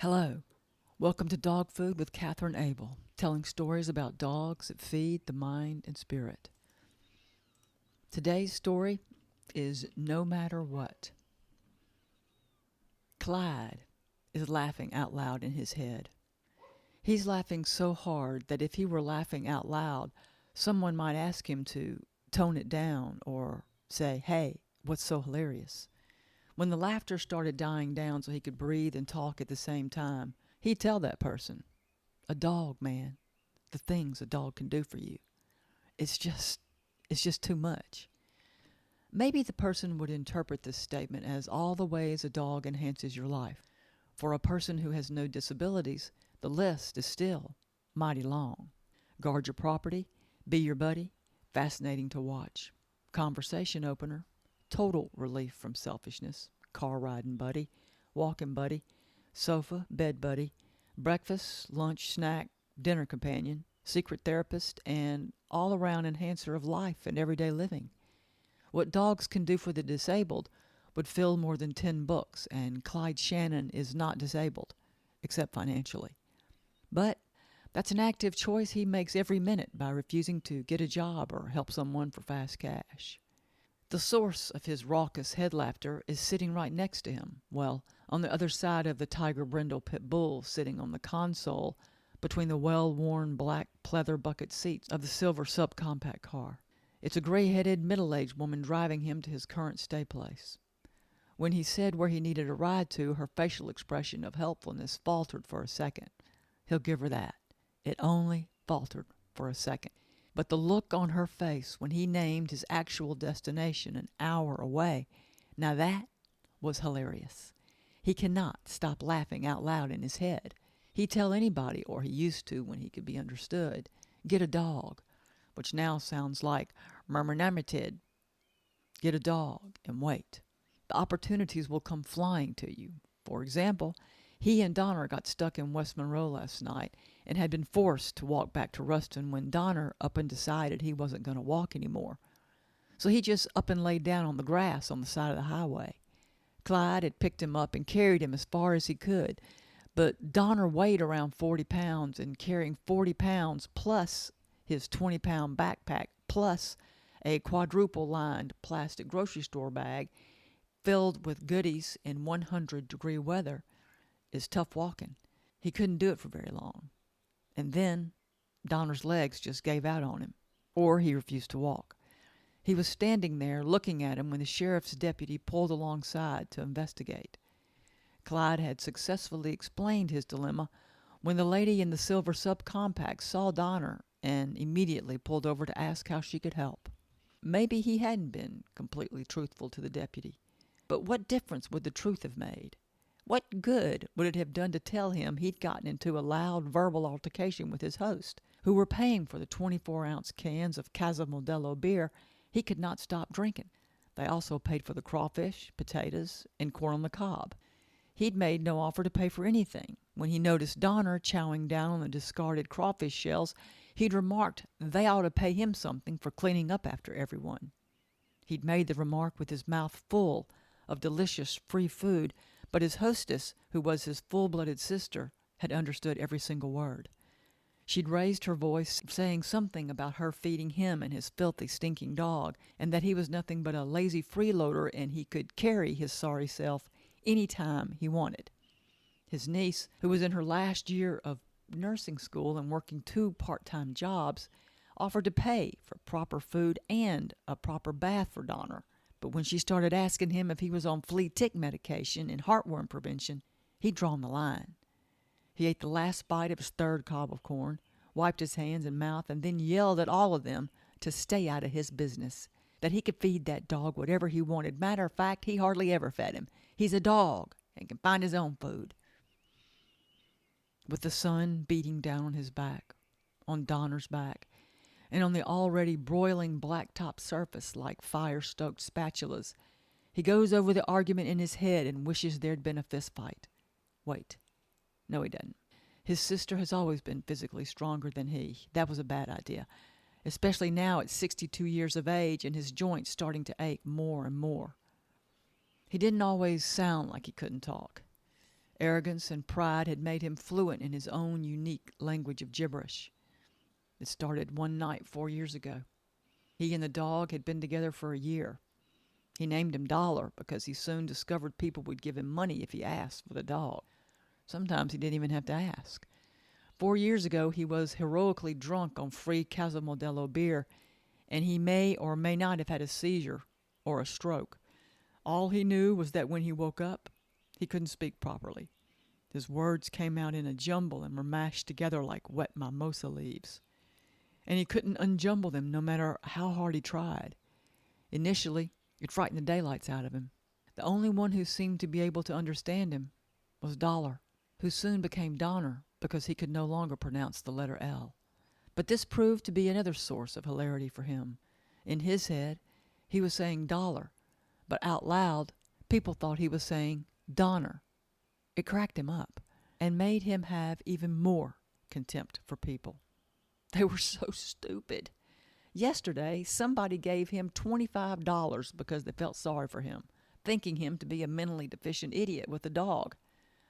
Hello. Welcome to Dog Food with Katherine Abel, telling stories about dogs that feed the mind and spirit. Today's story is No Matter What. Clyde is laughing out loud in his head. He's laughing so hard that if he were laughing out loud, someone might ask him to tone it down or say, "Hey, what's so hilarious?" When the laughter started dying down so he could breathe and talk at the same time, he'd tell that person, "A dog, man, the things a dog can do for you. It's just too much." Maybe the person would interpret this statement as all the ways a dog enhances your life. For a person who has no disabilities, the list is still mighty long. Guard your property, be your buddy, fascinating to watch. Conversation opener, total relief from selfishness, car riding buddy, walking buddy, sofa, bed buddy, breakfast, lunch, snack, dinner companion, secret therapist, and all around enhancer of life and everyday living. What dogs can do for the disabled would fill more than 10 books, and Clyde Shannon is not disabled, except financially. But that's an active choice he makes every minute by refusing to get a job or help someone for fast cash. The source of his raucous head laughter is sitting right next to him, well, on the other side of the Tiger Brindle pit bull sitting on the console between the well-worn black pleather bucket seats of the silver subcompact car. It's a gray-headed, middle-aged woman driving him to his current stay place. When he said where he needed a ride to, her facial expression of helpfulness faltered for a second. He'll give her that. It only faltered for a second. But the look on her face when he named his actual destination an hour away, now that was hilarious. He cannot stop laughing out loud in his head. He'd tell anybody, or he used to when he could be understood, "Get a dog," which now sounds like murmur-namitid. Get a dog and wait. The opportunities will come flying to you. For example, he and Donner got stuck in West Monroe last night and had been forced to walk back to Ruston when Donner up and decided he wasn't going to walk anymore. So he just up and laid down on the grass on the side of the highway. Clyde had picked him up and carried him as far as he could, but Donner weighed around 40 pounds, and carrying 40 pounds plus his 20-pound backpack plus a quadruple-lined plastic grocery store bag filled with goodies in 100-degree weather is tough walking. He couldn't do it for very long. And then Donner's legs just gave out on him, or he refused to walk. He was standing there looking at him when the sheriff's deputy pulled alongside to investigate. Clyde had successfully explained his dilemma when the lady in the silver subcompact saw Donner and immediately pulled over to ask how she could help. Maybe he hadn't been completely truthful to the deputy, but what difference would the truth have made? What good would it have done to tell him he'd gotten into a loud verbal altercation with his host, who were paying for the 24-ounce cans of Casa Modelo beer he could not stop drinking? They also paid for the crawfish, potatoes, and corn on the cob. He'd made no offer to pay for anything. When he noticed Donner chowing down on the discarded crawfish shells, he'd remarked they ought to pay him something for cleaning up after everyone. He'd made the remark with his mouth full of delicious free food, but his hostess, who was his full-blooded sister, had understood every single word. She'd raised her voice, saying something about her feeding him and his filthy, stinking dog, and that he was nothing but a lazy freeloader and he could carry his sorry self any time he wanted. His niece, who was in her last year of nursing school and working 2 part-time jobs, offered to pay for proper food and a proper bath for Donner. But when she started asking him if he was on flea tick medication and heartworm prevention, he'd drawn the line. He ate the last bite of his 3rd cob of corn, wiped his hands and mouth, and then yelled at all of them to stay out of his business, that he could feed that dog whatever he wanted. Matter of fact, he hardly ever fed him. He's a dog and can find his own food. With the sun beating down on his back, on Donner's back, and on the already broiling blacktop surface like fire-stoked spatulas, he goes over the argument in his head and wishes there'd been a fist fight. Wait. No, he doesn't. His sister has always been physically stronger than he. That was a bad idea, especially now at 62 years of age and his joints starting to ache more and more. He didn't always sound like he couldn't talk. Arrogance and pride had made him fluent in his own unique language of gibberish. It started one night 4 years ago. He and the dog had been together for a year. He named him Dollar because he soon discovered people would give him money if he asked for the dog. Sometimes he didn't even have to ask. 4 years ago, he was heroically drunk on free Casa Modelo beer, and he may or may not have had a seizure or a stroke. All he knew was that when he woke up, he couldn't speak properly. His words came out in a jumble and were mashed together like wet mimosa leaves. And he couldn't unjumble them no matter how hard he tried. Initially, it frightened the daylights out of him. The only one who seemed to be able to understand him was Dollar, who soon became Donner because he could no longer pronounce the letter L. But this proved to be another source of hilarity for him. In his head, he was saying Dollar, but out loud, people thought he was saying Donner. It cracked him up and made him have even more contempt for people. They were so stupid. Yesterday, somebody gave him $25 because they felt sorry for him, thinking him to be a mentally deficient idiot with a dog.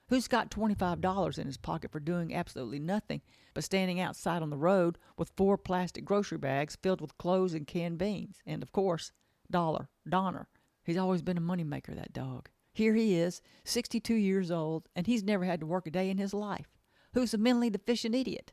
Who's got $25 in his pocket for doing absolutely nothing but standing outside on the road with 4 plastic grocery bags filled with clothes and canned beans? And, of course, Donner. He's always been a moneymaker, that dog. Here he is, 62 years old, and he's never had to work a day in his life. Who's a mentally deficient idiot?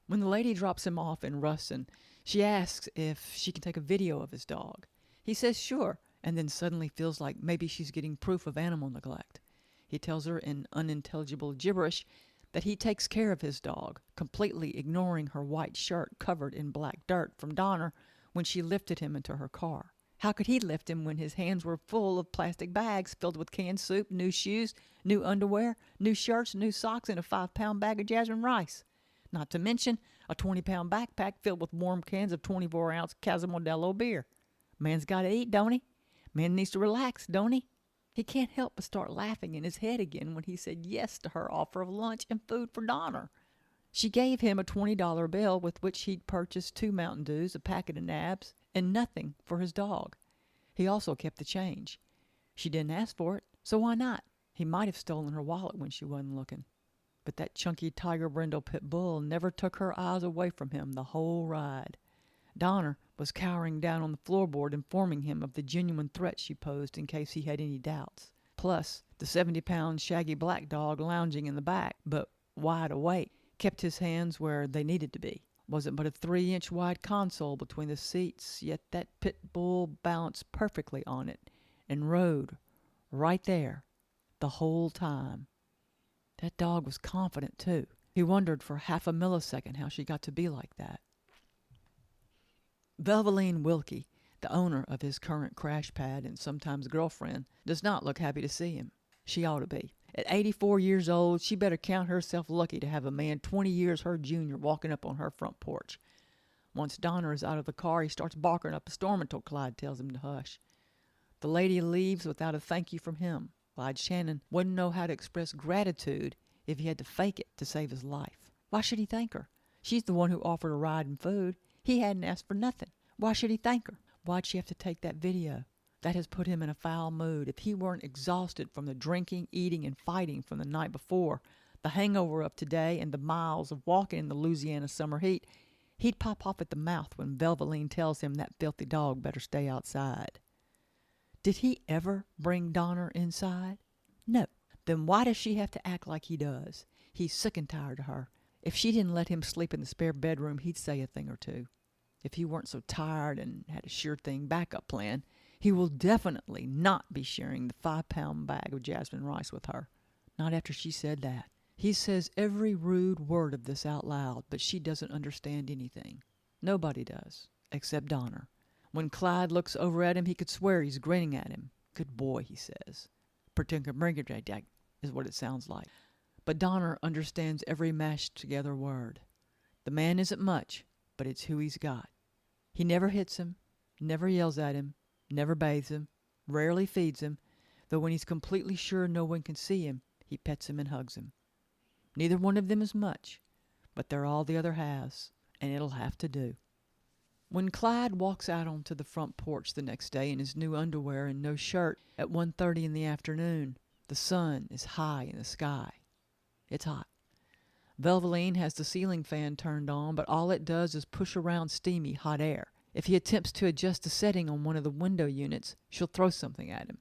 When the lady drops him off in Ruston, she asks if she can take a video of his dog. He says sure, and then suddenly feels like maybe she's getting proof of animal neglect. He tells her in unintelligible gibberish that he takes care of his dog, completely ignoring her white shirt covered in black dirt from Donner when she lifted him into her car. How could he lift him when his hands were full of plastic bags filled with canned soup, new shoes, new underwear, new shirts, new socks, and a 5-pound bag of jasmine rice? Not to mention a 20-pound backpack filled with warm cans of 24-ounce Casa Modelo beer. Man's got to eat, don't he? Man needs to relax, don't he? He can't help but start laughing in his head again when he said yes to her offer of lunch and food for Donner. She gave him a $20 bill with which he'd purchased 2 Mountain Dews, a packet of nabs, and nothing for his dog. He also kept the change. She didn't ask for it, so why not? He might have stolen her wallet when she wasn't looking. But that chunky Tiger Brindle pit bull never took her eyes away from him the whole ride. Donner was cowering down on the floorboard, informing him of the genuine threat she posed in case he had any doubts. Plus, the 70-pound shaggy black dog lounging in the back, but wide awake, kept his hands where they needed to be. Wasn't but a 3-inch wide console between the seats, yet that pit bull balanced perfectly on it and rode right there the whole time. That dog was confident, too. He wondered for half a millisecond how she got to be like that. Velveleen Wilkie, the owner of his current crash pad and sometimes girlfriend, does not look happy to see him. She ought to be. At 84 years old, she better count herself lucky to have a man 20 years her junior walking up on her front porch. Once Donner is out of the car, he starts barking up a storm until Clyde tells him to hush. The lady leaves without a thank you from him. Clyde Shannon wouldn't know how to express gratitude if he had to fake it to save his life. Why should he thank her? She's the one who offered a ride and food. He hadn't asked for nothing. Why should he thank her? Why'd she have to take that video? That has put him in a foul mood. If he weren't exhausted from the drinking, eating, and fighting from the night before, the hangover of today, and the miles of walking in the Louisiana summer heat, he'd pop off at the mouth when Velveleen tells him that filthy dog better stay outside. Did he ever bring Donner inside? No. Then why does she have to act like he does? He's sick and tired of her. If she didn't let him sleep in the spare bedroom, he'd say a thing or two. If he weren't so tired and had a sure thing backup plan, he will definitely not be sharing the 5-pound bag of jasmine rice with her. Not after she said that. He says every rude word of this out loud, but she doesn't understand anything. Nobody does, except Donner. When Clyde looks over at him, he could swear he's grinning at him. Good boy, he says. Pertinker is what it sounds like. But Donner understands every mashed together word. The man isn't much, but it's who he's got. He never hits him, never yells at him, never bathes him, rarely feeds him, though when he's completely sure no one can see him, he pets him and hugs him. Neither one of them is much, but they're all the other has, and it'll have to do. When Clyde walks out onto the front porch the next day in his new underwear and no shirt at 1:30 in the afternoon, The sun is high in the sky. It's hot. Velveline has the ceiling fan turned on, but all it does is push around steamy, hot air. If he attempts to adjust the setting on one of the window units, she'll throw something at him.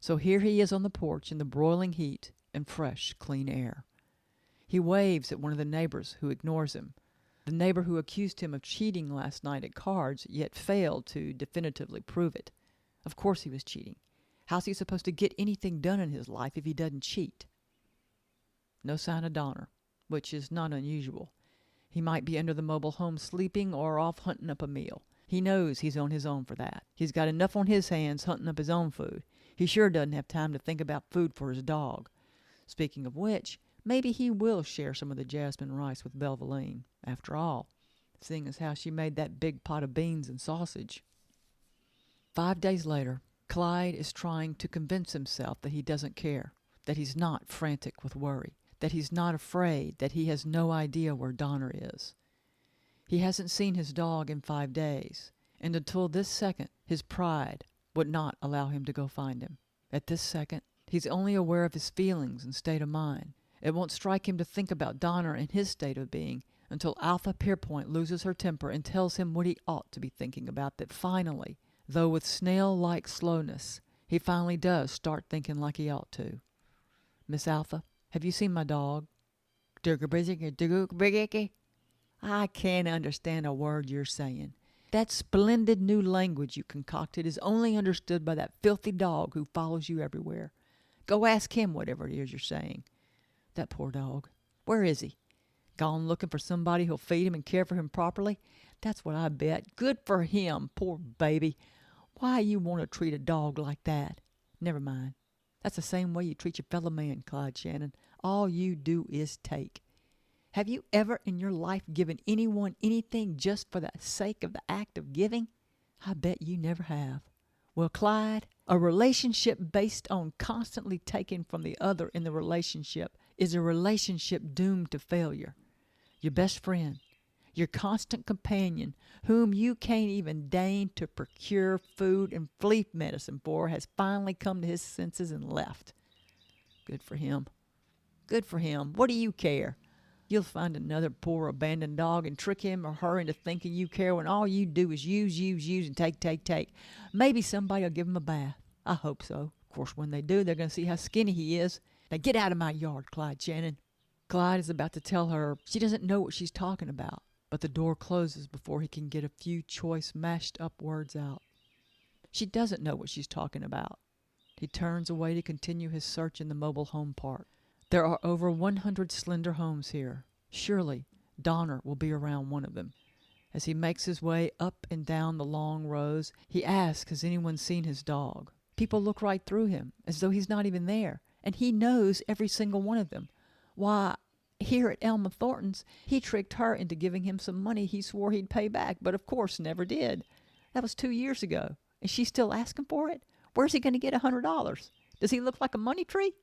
So here he is on the porch in the broiling heat and fresh, clean air. He waves at one of the neighbors who ignores him. The neighbor who accused him of cheating last night at cards, yet failed to definitively prove it. Of course he was cheating. How's he supposed to get anything done in his life if he doesn't cheat? No sign of Donner, which is not unusual. He might be under the mobile home sleeping or off hunting up a meal. He knows he's on his own for that. He's got enough on his hands hunting up his own food. He sure doesn't have time to think about food for his dog. Speaking of which, maybe he will share some of the jasmine rice with Velveline, after all, seeing as how she made that big pot of beans and sausage. 5 days later, Clyde is trying to convince himself that he doesn't care, that he's not frantic with worry, that he's not afraid, that he has no idea where Donner is. He hasn't seen his dog in 5 days, and until this second, his pride would not allow him to go find him. At this second, he's only aware of his feelings and state of mind. It won't strike him to think about Donner and his state of being until Alpha Pierpoint loses her temper and tells him what he ought to be thinking about, that finally, though with snail-like slowness, he finally does start thinking like he ought to. Miss Alpha, have you seen my dog? I can't understand a word you're saying. That splendid new language you concocted is only understood by that filthy dog who follows you everywhere. Go ask him whatever it is you're saying. That poor dog. Where is he? Gone looking for somebody who'll feed him and care for him properly? That's what I bet. Good for him, poor baby. Why you want to treat a dog like that? Never mind. That's the same way you treat your fellow man, Clyde Shannon. All you do is take. Have you ever in your life given anyone anything just for the sake of the act of giving? I bet you never have. Well, Clyde, a relationship based on constantly taking from the other in the relationship is a relationship doomed to failure. Your best friend, your constant companion, whom you can't even deign to procure food and flea medicine for, has finally come to his senses and left. Good for him. Good for him. What do you care? You'll find another poor abandoned dog and trick him or her into thinking you care when all you do is use, and take. Maybe somebody will give him a bath. I hope so. Of course, when they do, they're going to see how skinny he is. Now get out of my yard, Clyde Shannon. Clyde is about to tell her she doesn't know what she's talking about, but the door closes before he can get a few choice, mashed-up words out. She doesn't know what she's talking about. He turns away to continue his search in the mobile home park. There are over 100 slender homes here. Surely Donner will be around one of them. As he makes his way up and down the long rows, he asks, has anyone seen his dog? People look right through him, as though he's not even there, and he knows every single one of them. Why, here at Elma Thornton's, he tricked her into giving him some money he swore he'd pay back, but of course never did. That was 2 years ago, and she's still asking for it? Where's he going to get $100? Does he look like a money tree?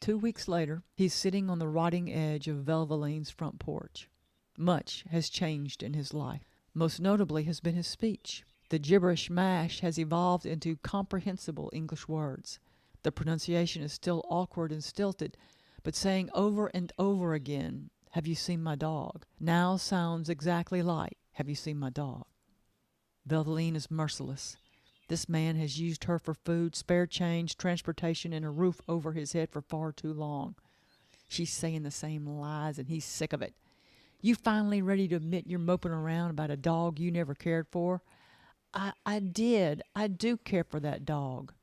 2 weeks later, he's sitting on the rotting edge of Velveline's front porch. Much has changed in his life. Most notably has been his speech. The gibberish mash has evolved into comprehensible English words. The pronunciation is still awkward and stilted, but saying over and over again, "Have you seen my dog?" now sounds exactly like, "Have you seen my dog?" Velveline is merciless. This man has used her for food, spare change, transportation, and a roof over his head for far too long. She's saying the same lies, and he's sick of it. You finally ready to admit you're moping around about a dog you never cared for? I did. I do care for that dog.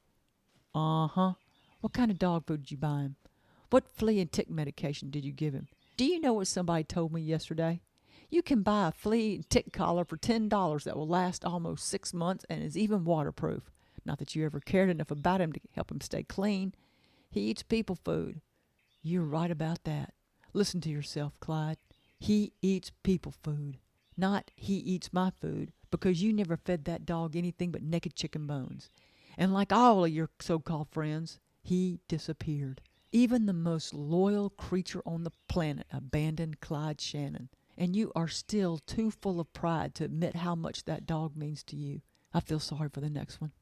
Uh-huh. What kind of dog food did you buy him? What flea and tick medication did you give him? Do you know what somebody told me yesterday? You can buy a flea and tick collar for $10 that will last almost 6 months and is even waterproof. Not that you ever cared enough about him to help him stay clean. He eats people food. You're right about that. Listen to yourself, Clyde. He eats people food. Not he eats my food, because you never fed that dog anything but naked chicken bones. And like all of your so-called friends, he disappeared. Even the most loyal creature on the planet abandoned Clyde Shannon. And you are still too full of pride to admit how much that dog means to you. I feel sorry for the next one.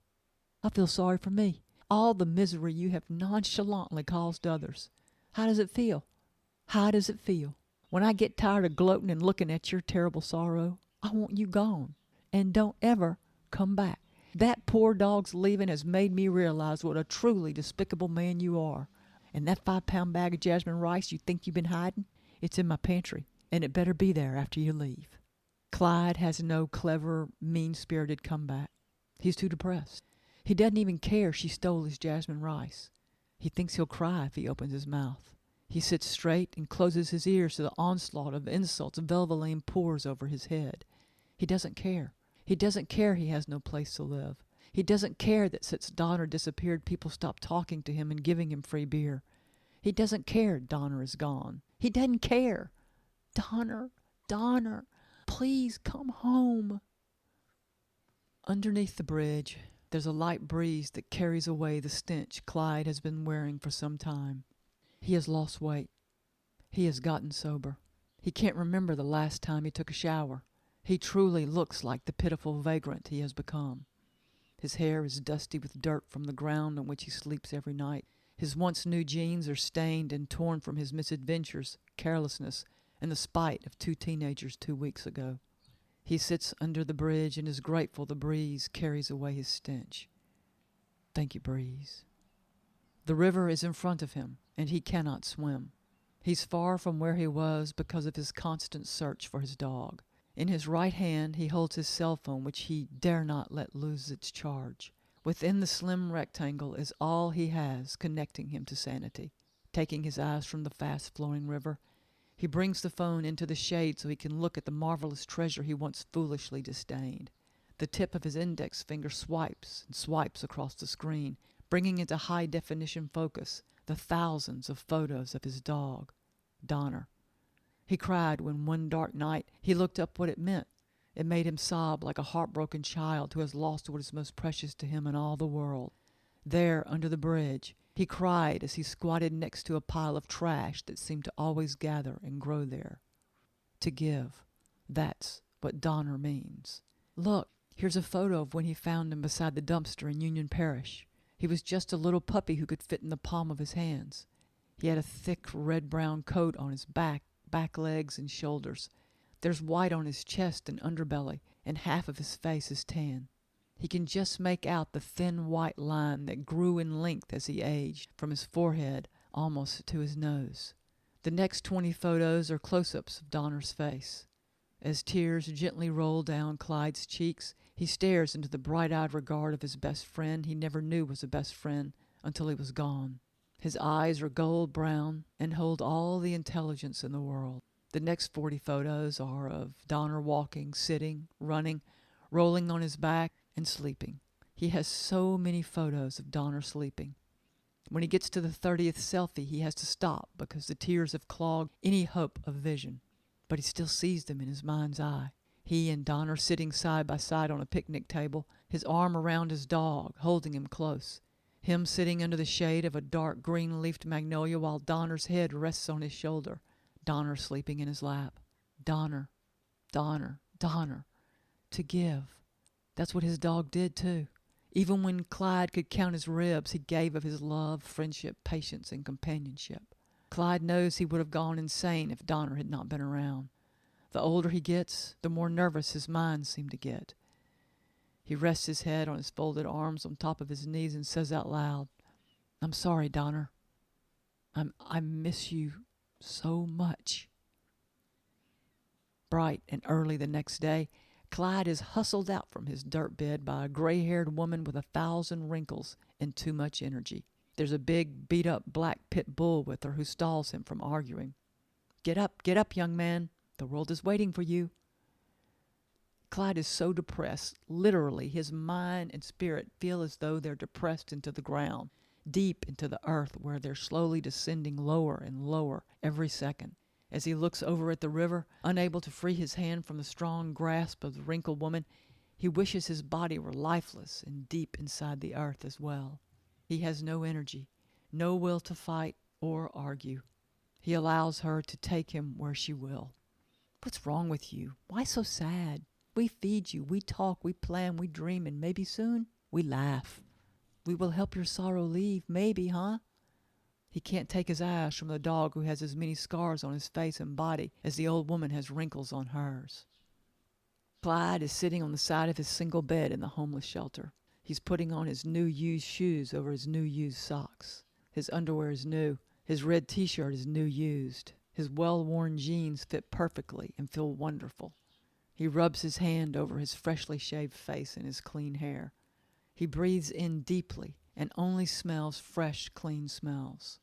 I feel sorry for me. all the misery you have nonchalantly caused others. How does it feel? How does it feel? When I get tired of gloating and looking at your terrible sorrow, I want you gone. And don't ever come back. That poor dog's leaving has made me realize what a truly despicable man you are. And that 5-pound bag of jasmine rice you think you've been hiding, it's in my pantry, and it better be there after you leave. Clyde has no clever, mean-spirited comeback. He's too depressed. He doesn't even care she stole his jasmine rice. He thinks he'll cry if he opens his mouth. He sits straight and closes his ears to the onslaught of insults Velveline pours over his head. He doesn't care. He doesn't care he has no place to live. He doesn't care that since Donner disappeared, people stopped talking to him and giving him free beer. He doesn't care Donner is gone. He doesn't care. Donner, Donner, please come home. Underneath the bridge, there's a light breeze that carries away the stench Clyde has been wearing for some time. He has lost weight. He has gotten sober. He can't remember the last time he took a shower. He truly looks like the pitiful vagrant he has become. His hair is dusty with dirt from the ground on which he sleeps every night. His once new jeans are stained and torn from his misadventures, carelessness, and the spite of 2 teenagers 2 weeks ago. He sits under the bridge and is grateful the breeze carries away his stench. Thank you, breeze. The river is in front of him, and he cannot swim. He's far from where he was because of his constant search for his dog. In his right hand he holds his cell phone, which he dare not let lose its charge. Within the slim rectangle is all he has connecting him to sanity. Taking his eyes from the fast-flowing river, he brings the phone into the shade so he can look at the marvelous treasure he once foolishly disdained. The tip of his index finger swipes and swipes across the screen, bringing into high-definition focus the thousands of photos of his dog, Donner. He cried when one dark night he looked up what it meant. It made him sob like a heartbroken child who has lost what is most precious to him in all the world. There, under the bridge, he cried as he squatted next to a pile of trash that seemed to always gather and grow there. To give. That's what Donner means. Look, here's a photo of when he found him beside the dumpster in Union Parish. He was just a little puppy who could fit in the palm of his hands. He had a thick red-brown coat on his back legs, and shoulders. There's white on his chest and underbelly, and half of his face is tan. He can just make out the thin white line that grew in length as he aged, from his forehead almost to his nose. The next 20 photos are close-ups of Donner's face. As tears gently roll down Clyde's cheeks, he stares into the bright-eyed regard of his best friend he never knew was a best friend until he was gone. His eyes are gold brown and hold all the intelligence in the world. The next 40 photos are of Donner walking, sitting, running, rolling on his back, and sleeping. He has so many photos of Donner sleeping. When he gets to the 30th selfie, he has to stop because the tears have clogged any hope of vision. But he still sees them in his mind's eye. He and Donner sitting side by side on a picnic table, his arm around his dog, holding him close. Him sitting under the shade of a dark green-leafed magnolia while Donner's head rests on his shoulder. Donner sleeping in his lap. Donner, Donner, Donner. To give. That's what his dog did too. Even when Clyde could count his ribs, he gave of his love, friendship, patience, and companionship. Clyde knows he would have gone insane if Donner had not been around. The older he gets, the more nervous his mind seemed to get. He rests his head on his folded arms on top of his knees and says out loud, "I'm sorry, Donner. I miss you so much." Bright and early the next day, Clyde is hustled out from his dirt bed by a gray-haired woman with 1,000 wrinkles and too much energy. There's a big, beat-up black pit bull with her who stalls him from arguing. Get up, young man. The world is waiting for you." Clyde is so depressed, literally his mind and spirit feel as though they're depressed into the ground, deep into the earth where they're slowly descending lower and lower every second. As he looks over at the river, unable to free his hand from the strong grasp of the wrinkled woman, he wishes his body were lifeless and deep inside the earth as well. He has no energy, no will to fight or argue. He allows her to take him where she will. "What's wrong with you? Why so sad? We feed you, we talk, we plan, we dream, and maybe soon we laugh." We will help your sorrow leave, maybe, huh? He can't take his eyes from the dog who has as many scars on his face and body as the old woman has wrinkles on hers. Clyde is sitting on the side of his single bed in the homeless shelter. He's putting on his new used shoes over his new used socks. His underwear is new. His red t-shirt is new used. His well-worn jeans fit perfectly and feel wonderful. He rubs his hand over his freshly shaved face and his clean hair. He breathes in deeply and only smells fresh, clean smells.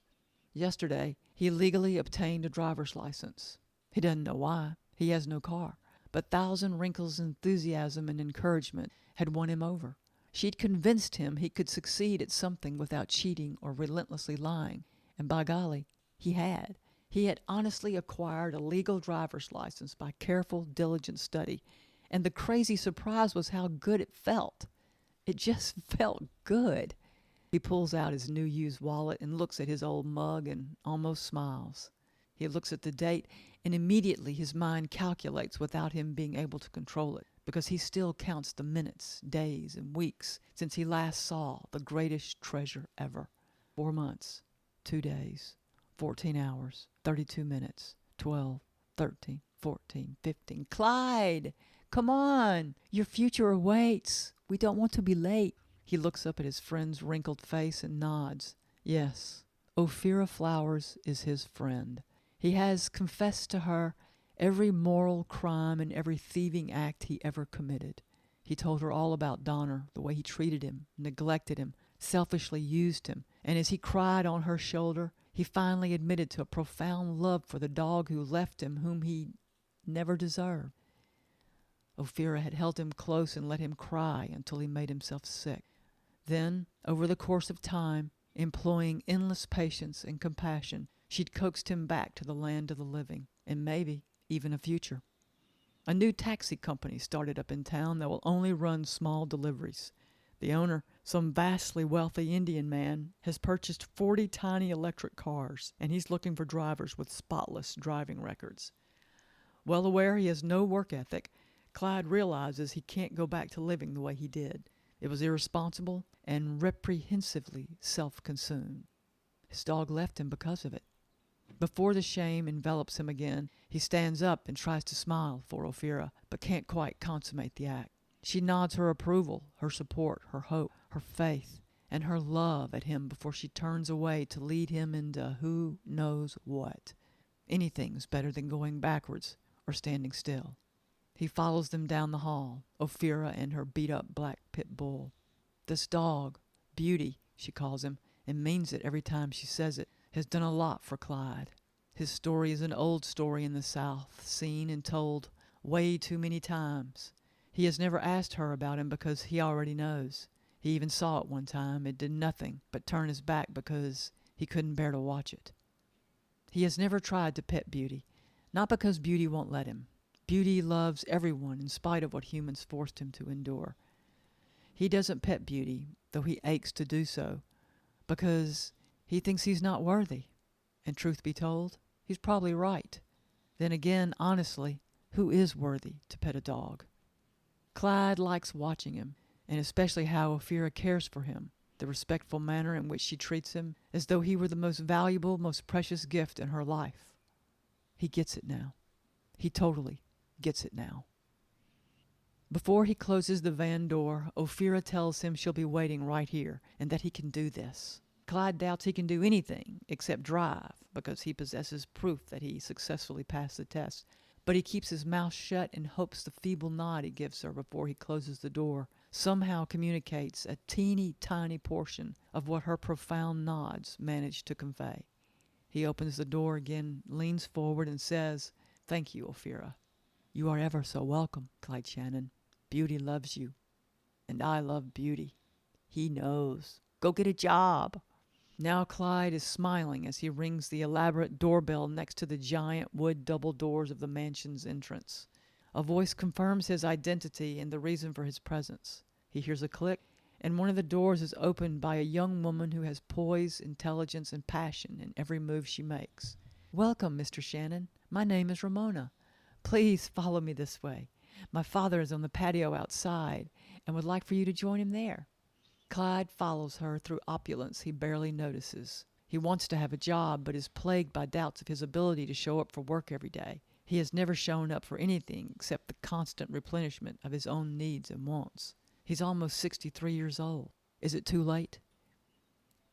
Yesterday, he legally obtained a driver's license. He doesn't know why. He has no car. But Thousand Wrinkles' enthusiasm and encouragement had won him over. She'd convinced him he could succeed at something without cheating or relentlessly lying. And by golly, he had. He had honestly acquired a legal driver's license by careful, diligent study. And the crazy surprise was how good it felt. It just felt good. He pulls out his new used wallet and looks at his old mug and almost smiles. He looks at the date and immediately his mind calculates without him being able to control it, because he still counts the minutes, days, and weeks since he last saw the greatest treasure ever. 4 months, 2 days, 14 hours, 32 minutes, 12, 13, 14, 15. Clyde, come on, your future awaits. We don't want to be late. He looks up at his friend's wrinkled face and nods. Yes, Ophira Flowers is his friend. He has confessed to her every moral crime and every thieving act he ever committed. He told her all about Donner, the way he treated him, neglected him, selfishly used him, and as he cried on her shoulder, he finally admitted to a profound love for the dog who left him, whom he never deserved. Ophira had held him close and let him cry until he made himself sick. Then, over the course of time, employing endless patience and compassion, she'd coaxed him back to the land of the living, and maybe even a future. A new taxi company started up in town that will only run small deliveries. The owner, some vastly wealthy Indian man, has purchased 40 tiny electric cars, and he's looking for drivers with spotless driving records. Well aware he has no work ethic, Clyde realizes he can't go back to living the way he did. It was irresponsible and reprehensively self-consumed. His dog left him because of it. Before the shame envelops him again, he stands up and tries to smile for Ophira, but can't quite consummate the act. She nods her approval, her support, her hope, her faith, and her love at him before she turns away to lead him into who knows what. Anything's better than going backwards or standing still. He follows them down the hall, Ophira and her beat-up black pit bull. This dog, Beauty, she calls him, and means it every time she says it, has done a lot for Clyde. His story is an old story in the South, seen and told way too many times. He has never asked her about him because he already knows. He even saw it one time. It did nothing but turn his back because he couldn't bear to watch it. He has never tried to pet Beauty, not because Beauty won't let him. Beauty loves everyone in spite of what humans forced him to endure. He doesn't pet Beauty, though he aches to do so, because he thinks he's not worthy. And truth be told, he's probably right. Then again, honestly, who is worthy to pet a dog? Clyde likes watching him, and especially how Ophira cares for him, the respectful manner in which she treats him, as though he were the most valuable, most precious gift in her life. He gets it now. He totally gets it now. Before he closes the van door, Ophira tells him she'll be waiting right here, and that he can do this. Clyde doubts he can do anything except drive, because he possesses proof that he successfully passed the test. But he keeps his mouth shut and hopes the feeble nod he gives her before he closes the door somehow communicates a teeny tiny portion of what her profound nods manage to convey. He opens the door again, leans forward, and says, "Thank you, Ophira." "You are ever so welcome, Clyde Shannon. Beauty loves you. And I love Beauty. He knows. Go get a job." Now Clyde is smiling as he rings the elaborate doorbell next to the giant wood double doors of the mansion's entrance. A voice confirms his identity and the reason for his presence. He hears a click, and one of the doors is opened by a young woman who has poise, intelligence, and passion in every move she makes. "Welcome, Mr. Shannon. My name is Ramona. Please follow me this way. My father is on the patio outside and would like for you to join him there." Clyde follows her through opulence he barely notices. He wants to have a job, but is plagued by doubts of his ability to show up for work every day. He has never shown up for anything except the constant replenishment of his own needs and wants. He's almost 63 years old. Is it too late?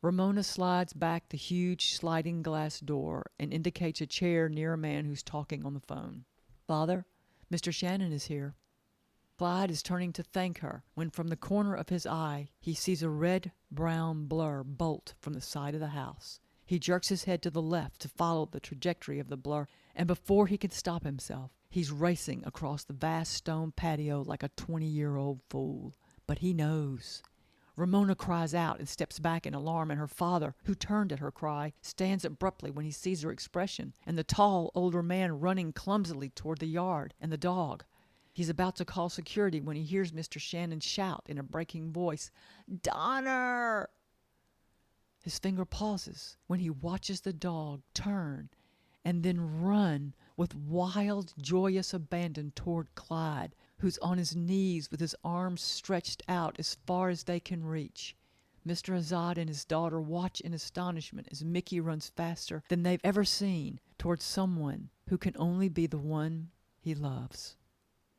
Ramona slides back the huge sliding glass door and indicates a chair near a man who's talking on the phone. "Father, Mr. Shannon is here." Clyde is turning to thank her when from the corner of his eye he sees a red-brown blur bolt from the side of the house. He jerks his head to the left to follow the trajectory of the blur, and before he can stop himself, he's racing across the vast stone patio like a 20-year-old fool. But he knows. Ramona cries out and steps back in alarm, and her father, who turned at her cry, stands abruptly when he sees her expression, and the tall, older man running clumsily toward the yard and the dog. He's about to call security when he hears Mr. Shannon shout in a breaking voice, "Donner!" His finger pauses when he watches the dog turn and then run with wild, joyous abandon toward Clyde, who's on his knees with his arms stretched out as far as they can reach. Mr. Azad and his daughter watch in astonishment as Mickey runs faster than they've ever seen towards someone who can only be the one he loves.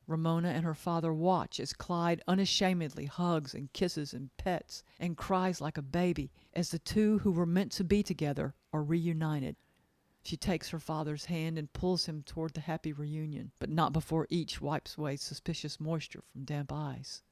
Ramona and her father watch as Clyde unashamedly hugs and kisses and pets and cries like a baby as the two who were meant to be together are reunited. She takes her father's hand and pulls him toward the happy reunion, but not before each wipes away suspicious moisture from damp eyes.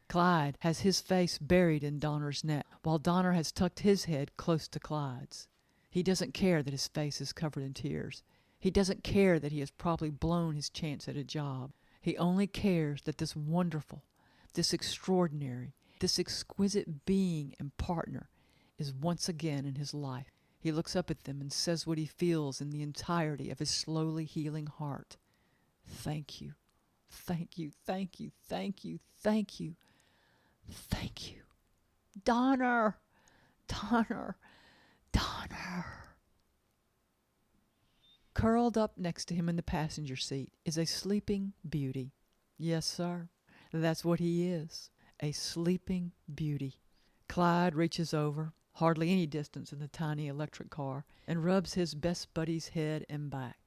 Clyde has his face buried in Donner's neck, while Donner has tucked his head close to Clyde's. He doesn't care that his face is covered in tears. He doesn't care that he has probably blown his chance at a job. He only cares that this wonderful, this extraordinary, this exquisite being and partner is once again in his life. He looks up at them and says what he feels in the entirety of his slowly healing heart. Thank you, thank you, thank you, thank you, thank you, thank you. Donner, Donner, Donner. Curled up next to him in the passenger seat is a sleeping beauty. Yes, sir, that's what he is, a sleeping beauty. Clyde reaches over, hardly any distance in the tiny electric car, and rubs his best buddy's head and back.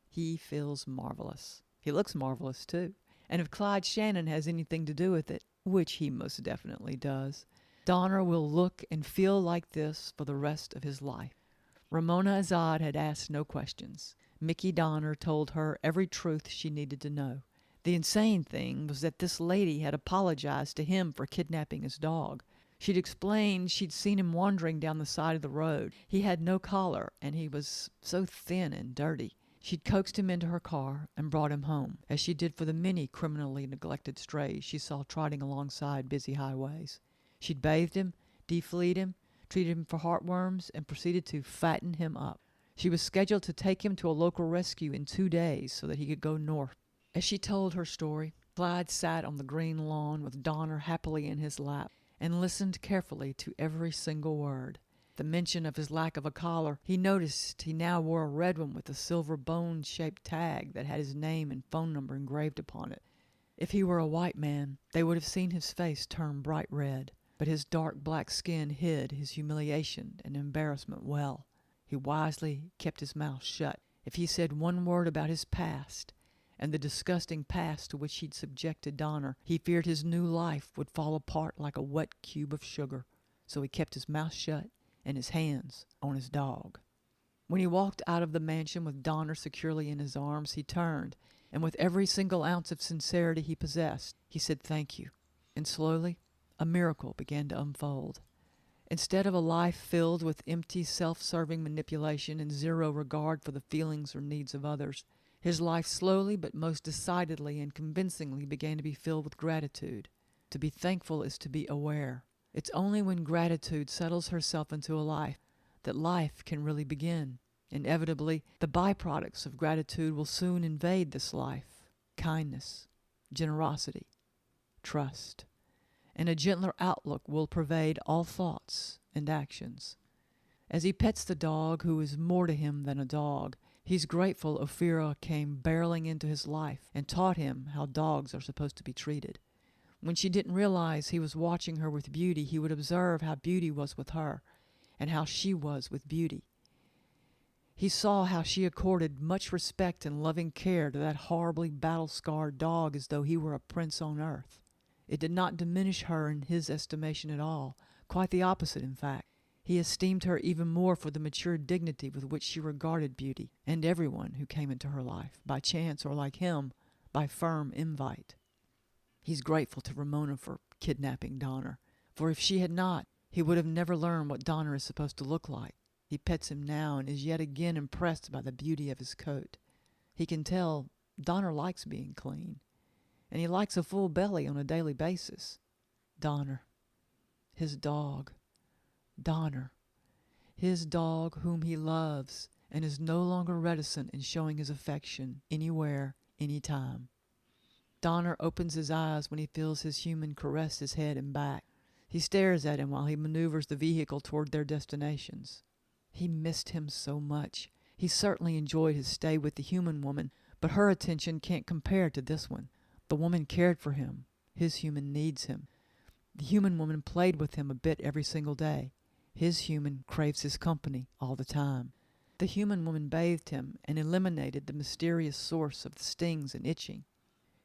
He feels marvelous. He looks marvelous, too. And if Clyde Shannon has anything to do with it, which he most definitely does, Donner will look and feel like this for the rest of his life. Ramona Azad had asked no questions. Mickey Donner told her every truth she needed to know. The insane thing was that this lady had apologized to him for kidnapping his dog. She'd explained she'd seen him wandering down the side of the road. He had no collar, and he was so thin and dirty. She'd coaxed him into her car and brought him home, as she did for the many criminally neglected strays she saw trotting alongside busy highways. She'd bathed him, defleed him, treated him for heartworms, and proceeded to fatten him up. She was scheduled to take him to a local rescue in 2 days so that he could go north. As she told her story, Clyde sat on the green lawn with Donner happily in his lap and listened carefully to every single word. The mention of his lack of a collar, he noticed he now wore a red one with a silver bone-shaped tag that had his name and phone number engraved upon it. If he were a white man, they would have seen his face turn bright red, but his dark black skin hid his humiliation and embarrassment well. He wisely kept his mouth shut. If he said one word about his past, and the disgusting past to which he'd subjected Donner, he feared his new life would fall apart like a wet cube of sugar. So he kept his mouth shut and his hands on his dog. When he walked out of the mansion with Donner securely in his arms, he turned, and with every single ounce of sincerity he possessed, he said thank you. And slowly, a miracle began to unfold. Instead of a life filled with empty, self-serving manipulation and zero regard for the feelings or needs of others, his life slowly but most decidedly and convincingly began to be filled with gratitude. To be thankful is to be aware. It's only when gratitude settles herself into a life that life can really begin. Inevitably, the byproducts of gratitude will soon invade this life. Kindness, generosity, trust. And a gentler outlook will pervade all thoughts and actions. As he pets the dog, who is more to him than a dog, he's grateful Ophira came barreling into his life and taught him how dogs are supposed to be treated. When she didn't realize he was watching her with Beauty, he would observe how Beauty was with her and how she was with Beauty. He saw how she accorded much respect and loving care to that horribly battle-scarred dog as though he were a prince on earth. It did not diminish her in his estimation at all, quite the opposite, in fact. He esteemed her even more for the mature dignity with which she regarded Beauty and everyone who came into her life, by chance or like him, by firm invite. He's grateful to Ramona for kidnapping Donner, for if she had not, he would have never learned what Donner is supposed to look like. He pets him now and is yet again impressed by the beauty of his coat. He can tell Donner likes being clean, and he likes a full belly on a daily basis. Donner, his dog. Donner, his dog whom he loves and is no longer reticent in showing his affection anywhere, anytime. Donner opens his eyes when he feels his human caress his head and back. He stares at him while he maneuvers the vehicle toward their destinations. He missed him so much. He certainly enjoyed his stay with the human woman, but her attention can't compare to this one. The woman cared for him. His human needs him. The human woman played with him a bit every single day. His human craves his company all the time. The human woman bathed him and eliminated the mysterious source of the stings and itching.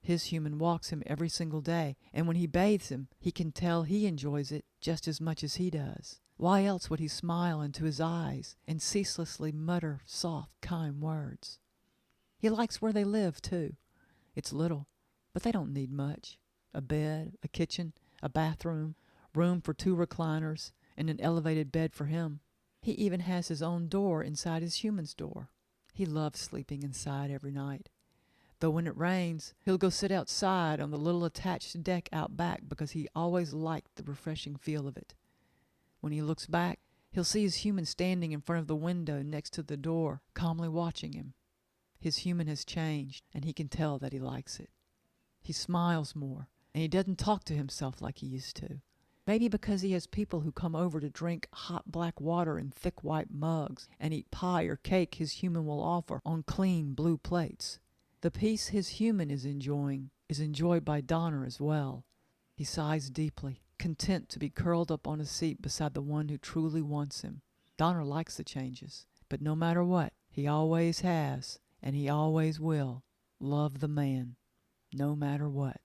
His human walks him every single day, and when he bathes him, he can tell he enjoys it just as much as he does. Why else would he smile into his eyes and ceaselessly mutter soft, kind words? He likes where they live, too. It's little, but they don't need much. A bed, a kitchen, a bathroom, room for 2 recliners, and an elevated bed for him. He even has his own door inside his human's door. He loves sleeping inside every night. Though when it rains, he'll go sit outside on the little attached deck out back because he always liked the refreshing feel of it. When he looks back, he'll see his human standing in front of the window next to the door, calmly watching him. His human has changed, and he can tell that he likes it. He smiles more, and he doesn't talk to himself like he used to. Maybe because he has people who come over to drink hot black water in thick white mugs and eat pie or cake his human will offer on clean blue plates. The peace his human is enjoyed by Donner as well. He sighs deeply, content to be curled up on a seat beside the one who truly wants him. Donner likes the changes, but no matter what, he always has, and he always will, love the man, no matter what.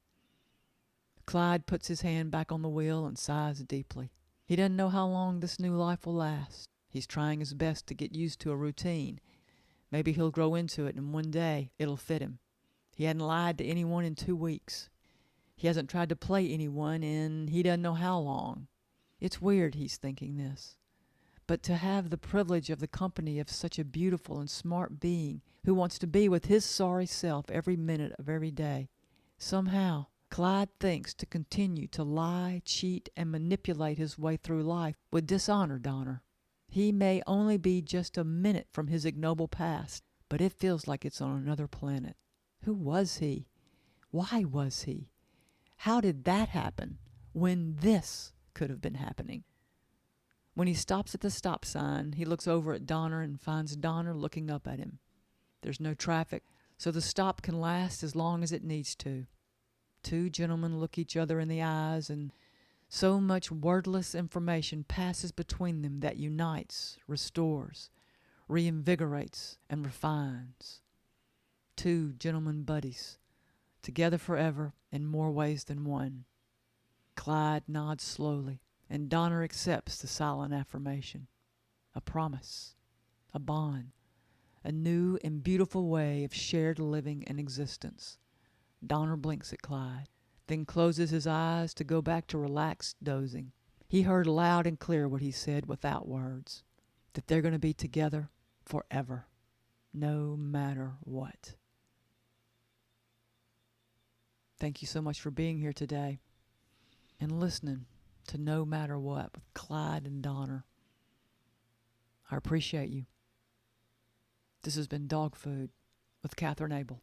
Clyde puts his hand back on the wheel and sighs deeply. He doesn't know how long this new life will last. He's trying his best to get used to a routine. Maybe he'll grow into it, and one day it'll fit him. He hadn't lied to anyone in 2 weeks. He hasn't tried to play anyone in he doesn't know how long. It's weird he's thinking this. But to have the privilege of the company of such a beautiful and smart being who wants to be with his sorry self every minute of every day, somehow Clyde thinks to continue to lie, cheat, and manipulate his way through life would dishonor Donner. He may only be just a minute from his ignoble past, but it feels like it's on another planet. Who was he? Why was he? How did that happen when this could have been happening? When he stops at the stop sign, he looks over at Donner and finds Donner looking up at him. There's no traffic, so the stop can last as long as it needs to. 2 gentlemen look each other in the eyes, and so much wordless information passes between them that unites, restores, reinvigorates, and refines. 2 gentlemen buddies, together forever in more ways than one. Clyde nods slowly, and Donner accepts the silent affirmation. A promise, a bond, a new and beautiful way of shared living and existence. Donner blinks at Clyde, then closes his eyes to go back to relaxed dozing. He heard loud and clear what he said without words, that they're going to be together forever, no matter what. Thank you so much for being here today and listening to No Matter What with Clyde and Donner. I appreciate you. This has been Dog Food with Katherine Abel.